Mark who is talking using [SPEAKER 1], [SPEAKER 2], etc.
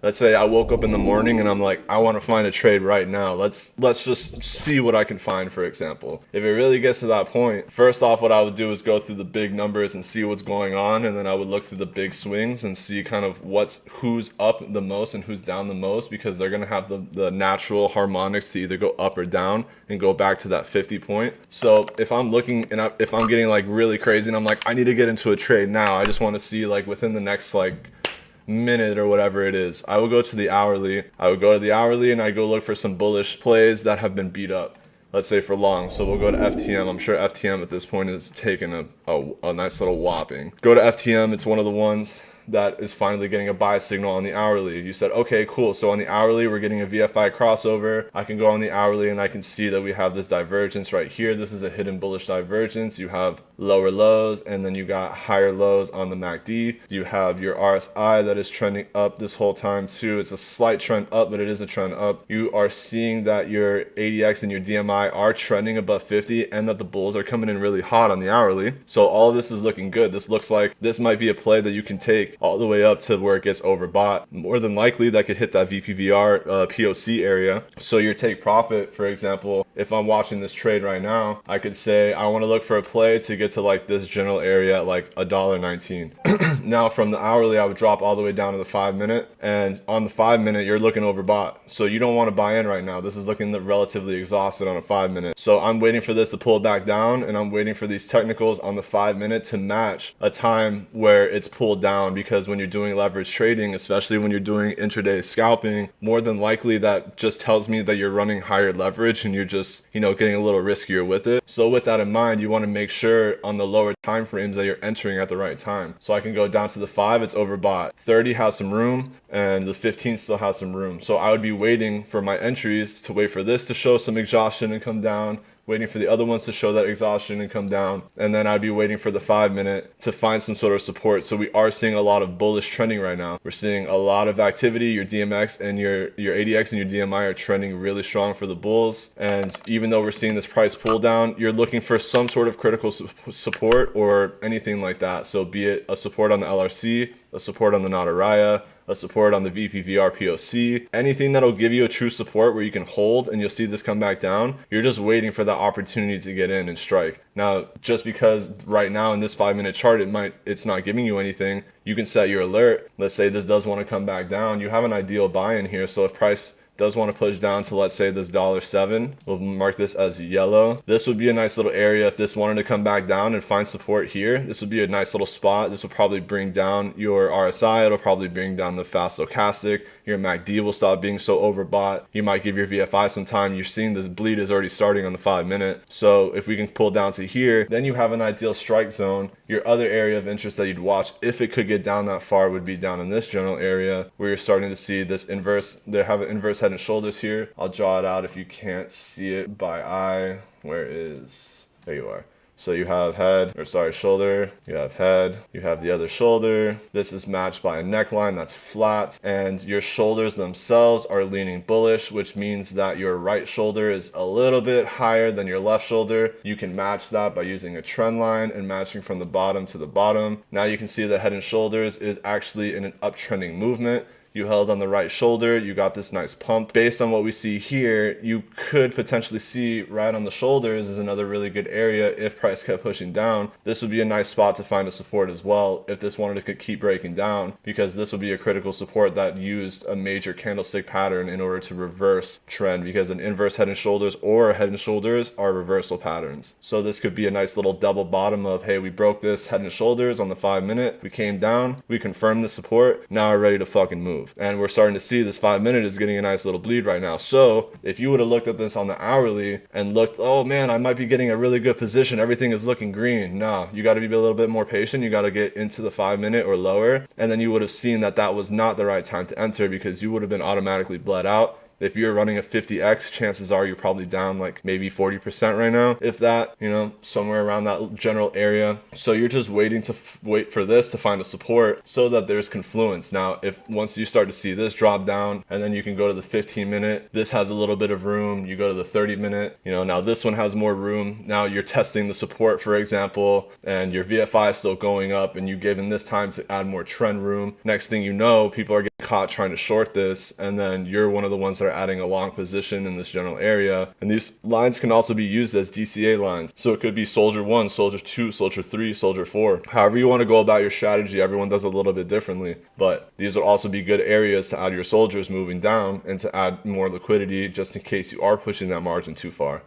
[SPEAKER 1] Let's say I woke up in the morning and I'm like, I want to find a trade right now. Let's just see what I can find, for example. If it really gets to that point, first off, what I would do is go through the big numbers and see what's going on, and then I would look through the big swings and see kind of who's up the most and who's down the most, because they're gonna have the natural harmonics to either go up or down and go back to that 50 point. So if I'm looking and if I'm getting like really crazy and I'm like, I need to get into a trade now, I just want to see like within the next like minute or whatever it is, I would go to the hourly. I would go to the hourly and I go look for some bullish plays that have been beat up, let's say for long. So we'll go to FTM. I'm sure FTM at this point is taking a nice little whopping. Go to FTM. It's one of the ones that is finally getting a buy signal on the hourly. You said, okay, cool. So on the hourly, we're getting a VFI crossover. I can go on the hourly and I can see that we have this divergence right here. This is a hidden bullish divergence. You have lower lows and then you got higher lows on the MACD. You have your RSI that is trending up this whole time too. It's a slight trend up, but it is a trend up. You are seeing that your ADX and your DMI are trending above 50 and that the bulls are coming in really hot on the hourly. So all of this is looking good. This looks like this might be a play that you can take all the way up to where it gets overbought. More than likely that could hit that VPVR POC area. So your take profit, for example, if I'm watching this trade right now, I could say I want to look for a play to get to like this general area at like $1.19. Now from the hourly, I would drop all the way down to the 5-minute, and on the 5-minute you're looking overbought, so you don't want to buy in right now. This is looking relatively exhausted on a 5-minute. So I'm waiting for this to pull back down, and I'm waiting for these technicals on the 5-minute to match a time where it's pulled down, because when you're doing leverage trading, especially when you're doing intraday scalping, more than likely that just tells me that you're running higher leverage and you're just, getting a little riskier with it. So with that in mind, you want to make sure on the lower time frames that you're entering at the right time. So I can go down to the 5, it's overbought. 30 has some room and the 15 still has some room. So I would be waiting for my entries to wait for this to show some exhaustion and come down, waiting for the other ones to show that exhaustion and come down, and then I'd be waiting for the 5-minute to find some sort of support. So we are seeing a lot of bullish trending right now. We're seeing a lot of activity. Your DMX and your ADX and your DMI are trending really strong for the bulls, and even though we're seeing this price pull down, you're looking for some sort of critical support or anything like that. So be it a support on the LRC, a support on the Nadaraya, a support on the VPVR POC, anything that'll give you a true support where you can hold and you'll see this come back down. You're just waiting for that opportunity to get in and strike. Now, just because right now in this 5-minute chart, it's not giving you anything, you can set your alert. Let's say this does want to come back down. You have an ideal buy in here. So if price does want to push down to, let's say, this $7, we'll mark this as yellow. This would be a nice little area. If this wanted to come back down and find support here, this would be a nice little spot. This will probably bring down your RSI. It'll probably bring down the fast stochastic. Your MACD will stop being so overbought. You might give your VFI some time. You're seeing this bleed is already starting on the 5-minute. So if we can pull down to here, then you have an ideal strike zone. Your other area of interest that you'd watch, if it could get down that far, would be down in this general area where you're starting to see this inverse. They have an inverse head and shoulders here. I'll draw it out if you can't see it by eye. There you are. So you have shoulder, you have head, you have the other shoulder. This is matched by a neckline that's flat, and your shoulders themselves are leaning bullish, which means that your right shoulder is a little bit higher than your left shoulder. You can match that by using a trend line and matching from the bottom to the bottom. Now you can see the head and shoulders is actually in an uptrending movement. You held on the right shoulder, you got this nice pump. Based on what we see here, you could potentially see right on the shoulders is another really good area if price kept pushing down. This would be a nice spot to find a support as well if this wanted to keep breaking down, because this would be a critical support that used a major candlestick pattern in order to reverse trend, because an inverse head and shoulders or head and shoulders are reversal patterns. So this could be a nice little double bottom of, hey, we broke this head and shoulders on the 5-minute, we came down, we confirmed the support, now we're ready to fucking move. And we're starting to see this 5-minute is getting a nice little bleed right now. So if you would have looked at this on the hourly and looked, oh man, I might be getting a really good position, everything is looking green. No, you got to be a little bit more patient. You got to get into the 5-minute or lower. And then you would have seen that that was not the right time to enter, because you would have been automatically bled out. If you're running a 50x, chances are you're probably down like maybe 40% right now, if that, somewhere around that general area. So you're just waiting to wait for this to find a support so that there's confluence. Now, if once you start to see this drop down, and then you can go to the 15-minute, this has a little bit of room. You go to the 30-minute, now this one has more room. Now you're testing the support, for example, and your VFI is still going up, and you've given this time to add more trend room. Next thing you know, people are caught trying to short this, and then you're one of the ones that are adding a long position in this general area. And these lines can also be used as DCA lines. So it could be soldier 1, soldier 2, soldier 3, soldier 4. However you want to go about your strategy, everyone does a little bit differently. But these would also be good areas to add your soldiers moving down and to add more liquidity just in case you are pushing that margin too far.